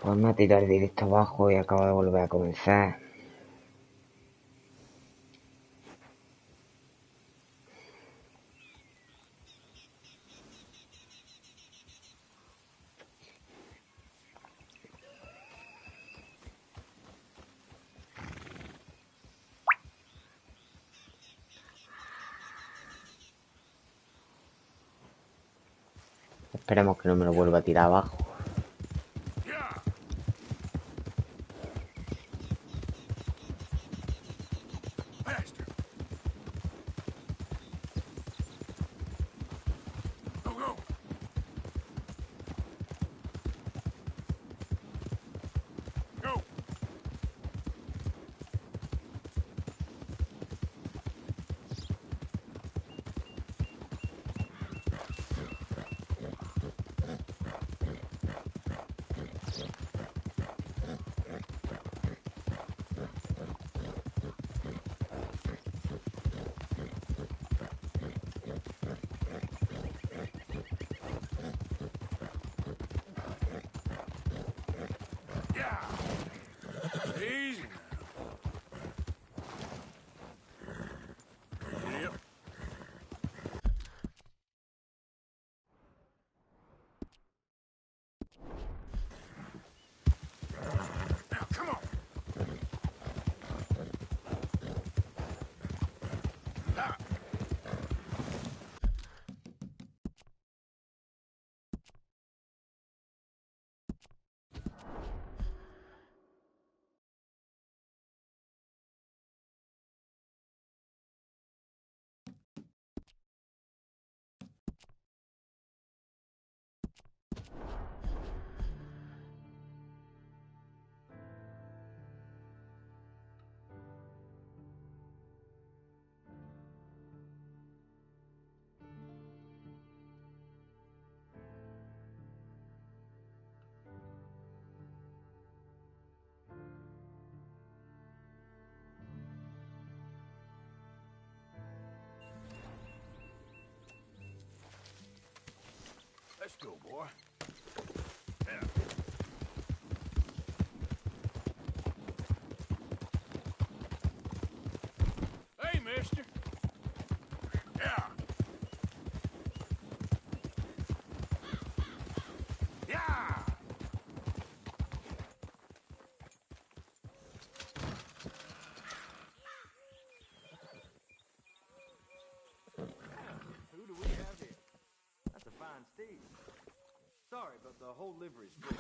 Pues me ha tirado directo abajo y acabo de volver a comenzar. Esperemos que no me lo vuelva a tirar abajo. Let's go, boy. Yeah. Hey, mister. Yeah. Yeah. Who do we have here? That's a fine steed. Sorry, but the whole livery's full.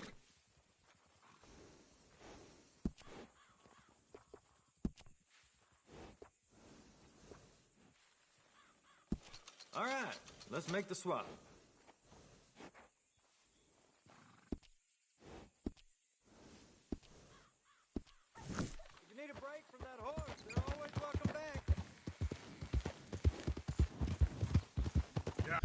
All right, let's make the swap. If you need a break from that horse, you're always welcome back. Yeah.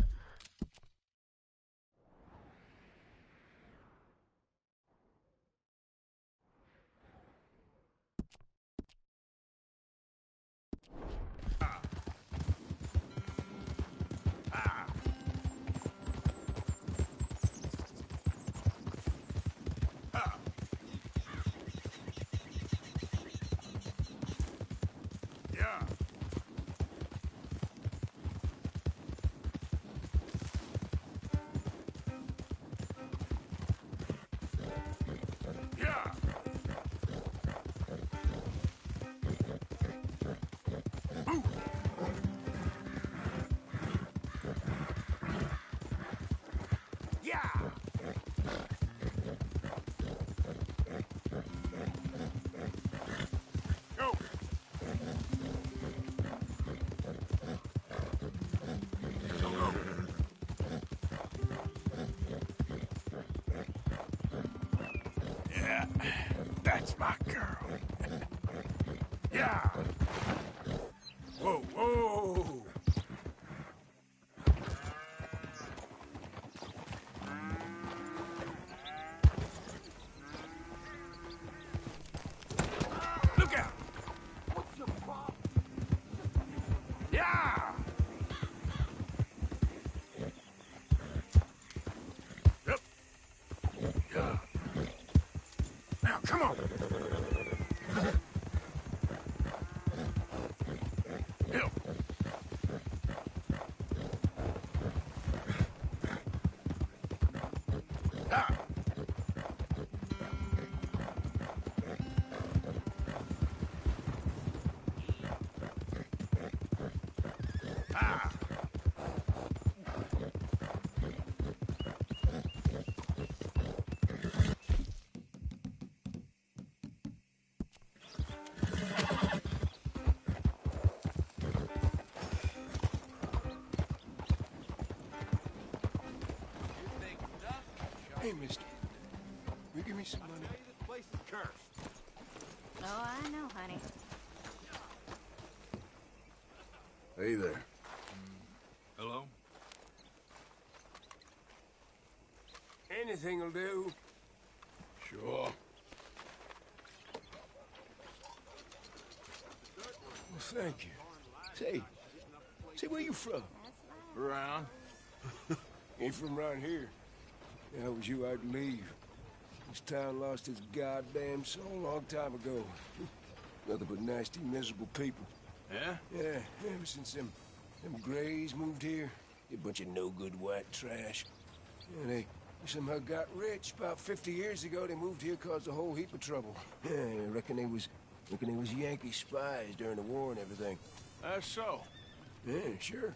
That's my girl. Yeah. Whoa, whoa. Look out. What's your problem? Yeah. Yep. Yeah. Come on! Help! Ah! Ah! Hey, mister. Will you give me some money? This place is cursed. Oh, I know, honey. Hey there. Hello? Anything'll do. Sure. Well, thank you. Say, where you from? Around. Ain't from around here. That was you I'd leave. This town lost its goddamn soul a long time ago. Nothing but nasty, miserable people. Yeah? Yeah, ever since them Grays moved here, a bunch of no-good white trash. Yeah, they somehow got rich. About 50 years ago, they moved here, caused a whole heap of trouble. Yeah, I reckon they was Yankee spies during the war and everything. That's so. Yeah, sure.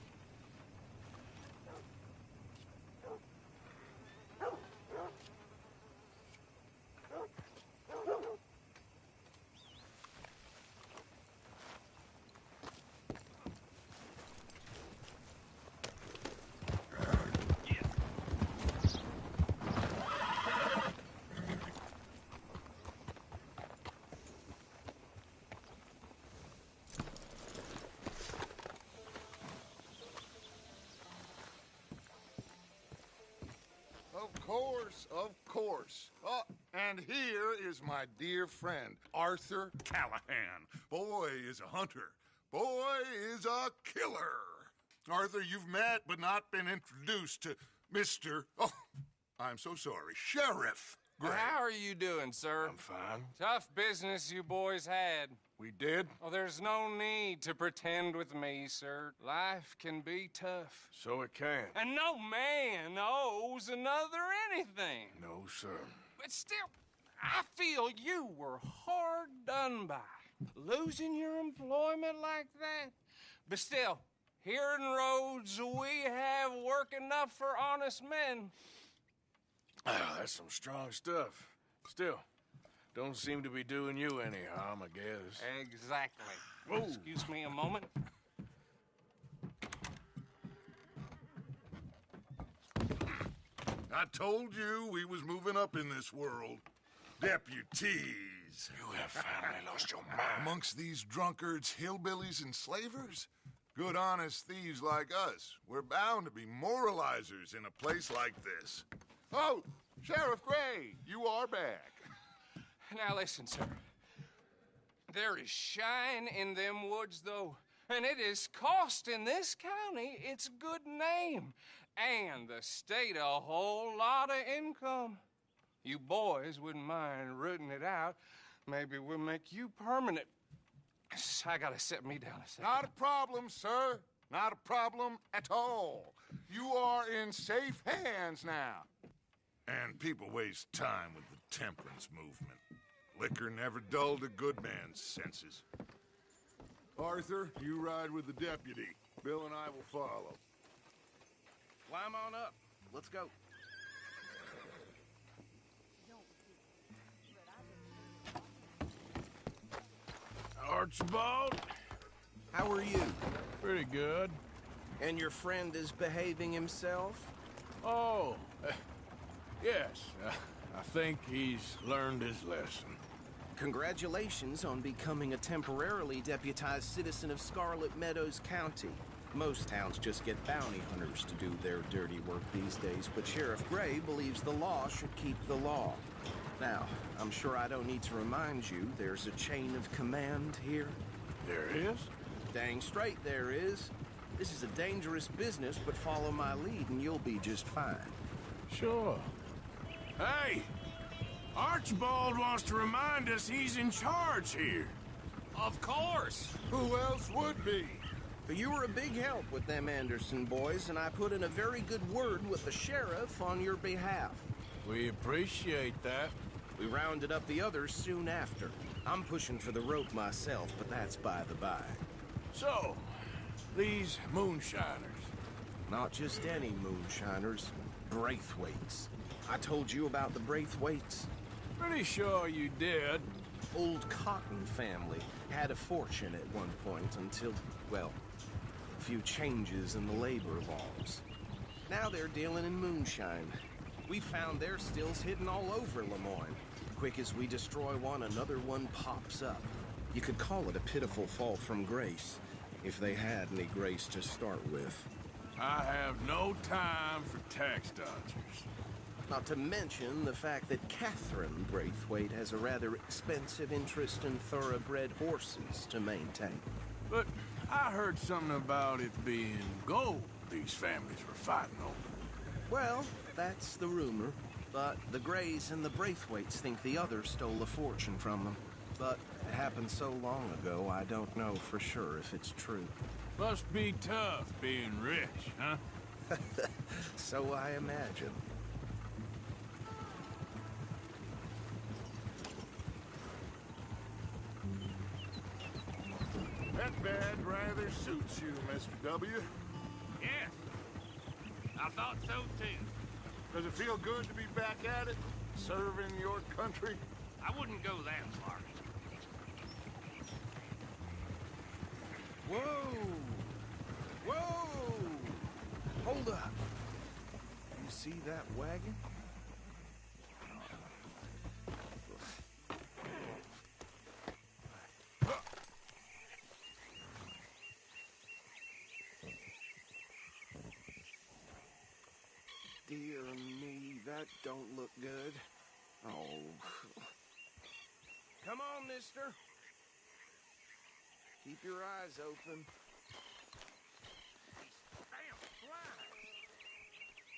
Of course. Oh, and here is my dear friend, Arthur Callahan. Boy is a hunter. Boy is a killer. Arthur, you've met but not been introduced to Mr. Oh, I'm so sorry, Sheriff Gray. How are you doing, sir? I'm fine. Tough business you boys had. We did? Oh, there's no need to pretend with me, sir. Life can be tough. So it can. And no man owes another anything. No, sir. But still, I feel you were hard done by. Losing your employment like that. But still, here in Rhodes, we have work enough for honest men. Ah, that's some strong stuff. Still, don't seem to be doing you any harm, I guess. Exactly. Whoa. Excuse me a moment. I told you we was moving up in this world. Deputies. You have finally lost your mind. Amongst these drunkards, hillbillies, and slavers? Good, honest thieves like us. We're bound to be moralizers in a place like this. Oh, Sheriff Gray, you are back. Now listen, sir. There is shine in them woods, though, and it is costing this county its good name and the state a whole lot of income. You boys wouldn't mind rooting it out. Maybe we'll make you permanent. I gotta set me down a second. Not a problem, sir. Not a problem at all. You are in safe hands now. And people waste time with the temperance movement. Liquor never dulled a good man's senses. Arthur, you ride with the deputy. Bill and I will follow. Climb on up. Let's go. Archibald, How are you? pretty good. And your friend is behaving himself? Oh, yes. I think he's learned his lesson. Congratulations on becoming a temporarily deputized citizen of Scarlet Meadows County. Most towns just get bounty hunters to do their dirty work these days, but Sheriff Gray believes the law should keep the law. Now, I'm sure I don't need to remind you there's a chain of command here. There is? Dang straight there is. This is a dangerous business, but follow my lead and you'll be just fine. Sure. Hey! Archibald wants to remind us he's in charge here. Of course. Who else would be? You were a big help with them Anderson boys, and I put in a very good word with the sheriff on your behalf. We appreciate that. We rounded up the others soon after. I'm pushing for the rope myself, but that's by the by. So, these moonshiners. Not just any moonshiners, Braithwaites. I told you about the Braithwaites? Pretty sure you did. Old Cotton family had a fortune at one point until, well, a few changes in the labor laws. Now they're dealing in moonshine. We found their stills hidden all over Lemoyne. Quick as we destroy one, another one pops up. You could call it a pitiful fall from grace, if they had any grace to start with. I have no time for tax dodgers. Not to mention the fact that Catherine Braithwaite has a rather expensive interest in thoroughbred horses to maintain. But I heard something about it being gold these families were fighting over. Well, that's the rumor. But the Greys and the Braithwaites think the others stole a fortune from them. But it happened so long ago, I don't know for sure if it's true. Must be tough being rich, huh? So I imagine. That badge rather suits you, Mr. W. Yes. I thought so too. Does it feel good to be back at it? Serving your country? I wouldn't go that far. Whoa! Whoa! Hold up. You see that wagon? Dear me, that don't look good. Oh. Come on, mister. Keep your eyes open. Damn fly!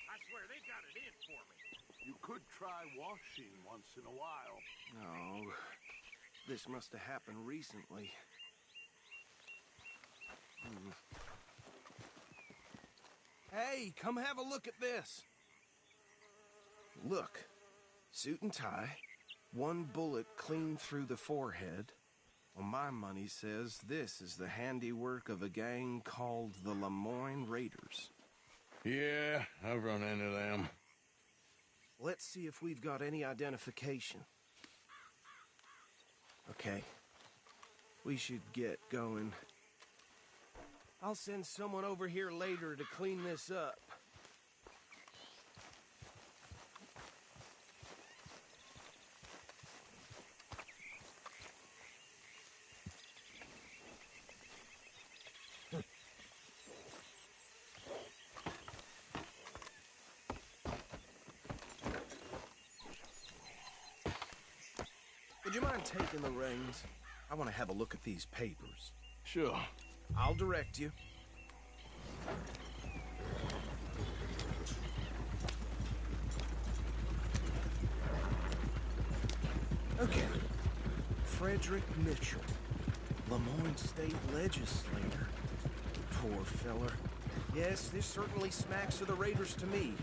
I swear they got it in for me. You could try washing once in a while. No. This must have happened recently. Hey, come have a look at this. Look. Suit and tie. One bullet clean through the forehead. Well, my money says this is the handiwork of a gang called the Lemoyne Raiders. Yeah, I've run into them. Let's see if we've got any identification. Okay. We should get going. I'll send someone over here later to clean this up. Would you mind taking the reins? I want to have a look at these papers. Sure. I'll direct you. Okay. Frederick Mitchell, Lemoyne State Legislator. Poor feller. Yes, this certainly smacks of the Raiders to me.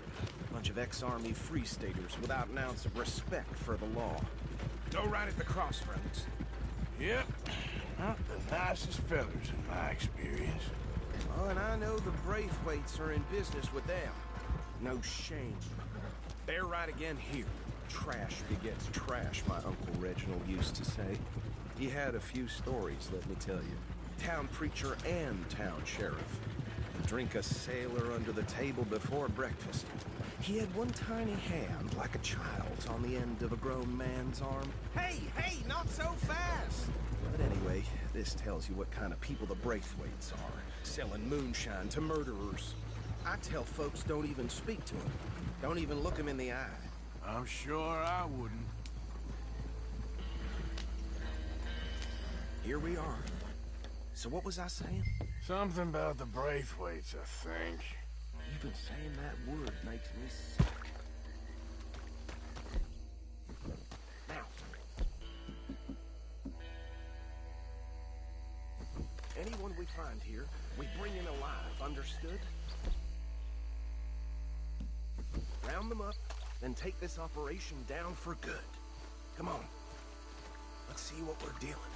Bunch of ex-Army Free Staters without an ounce of respect for the law. Go right at the crossroads. Yep. Not the nicest fellers in my experience. Oh, and I know the Braithwaites are in business with them. No shame. They're right again here. Trash begets trash, my Uncle Reginald used to say. He had a few stories, let me tell you. Town preacher and town sheriff. Drink a sailor under the table before breakfast. He had one tiny hand, like a child's, on the end of a grown man's arm. Hey, not so fast! But anyway, this tells you what kind of people the Braithwaites are. Selling moonshine to murderers. I tell folks don't even speak to them. Don't even look them in the eye. I'm sure I wouldn't. Here we are. So what was I saying? Something about the Braithwaites, I think. Even saying that word makes me sick. find here, we bring in alive, understood? Round them up, then take this operation down for good. Come on. Let's see what we're dealing with.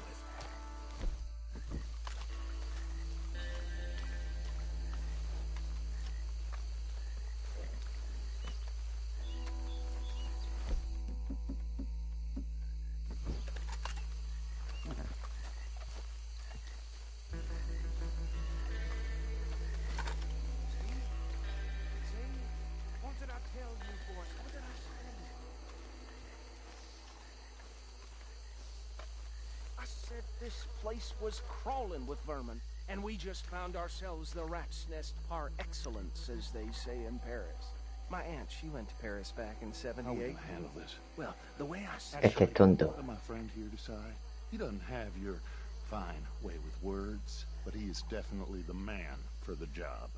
This place was crawling with vermin, and we just found ourselves the rat's nest par excellence, as they say in Paris. My aunt, she went to Paris back in '78. How are we gonna handle this? Well, the way I said Este es tonto. Let my friend here decide. He doesn't have your fine way with words, but he is definitely the man for the job.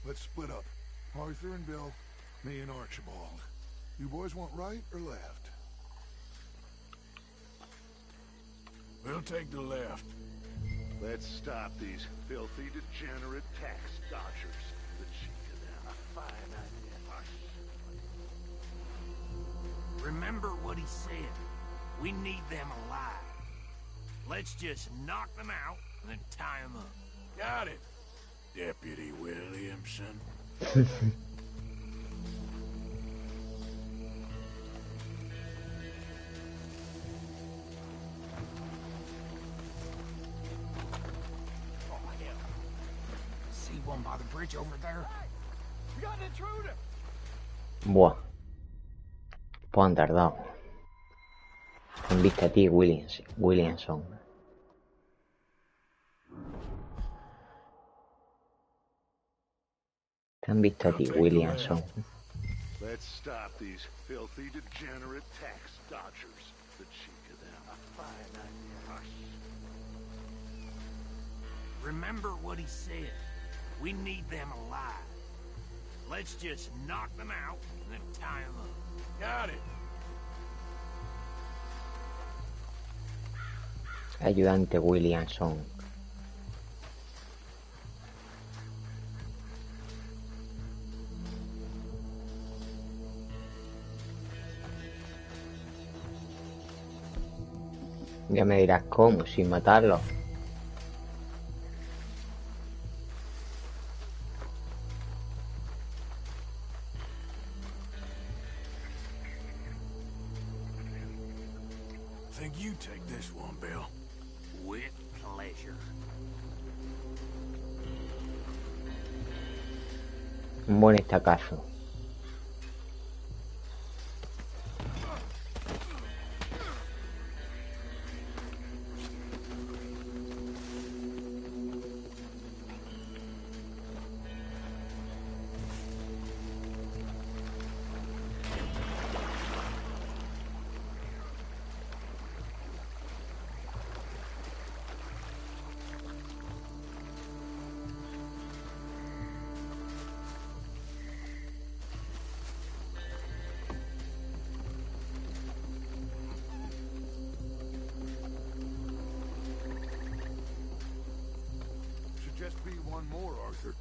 Let's split up. Arthur and Bill, me and Archibald. You boys want right or left? We'll take the left. Let's stop these filthy, degenerate tax dodgers. The cheek of them. A fine idea. Remember what he said. We need them alive. Let's just knock them out and then tie them up. Got it, Deputy Williamson. One by the bridge over there. We got an intruder. Buah. Pues han tardado. Han visto a ti, Williamson. Te han visto a ti, Williamson. Let's stop these filthy, degenerate tax dodgers. The cheek of them. A fine idea. Remember what he said. We need them alive. Let's just knock them out and then tie them up. Got it. Ayudante Williamson. Ya me dirás cómo, sin matarlo. Think you take this one, Bill. With pleasure. Un buen estacazo. Should just be one more, Arthur.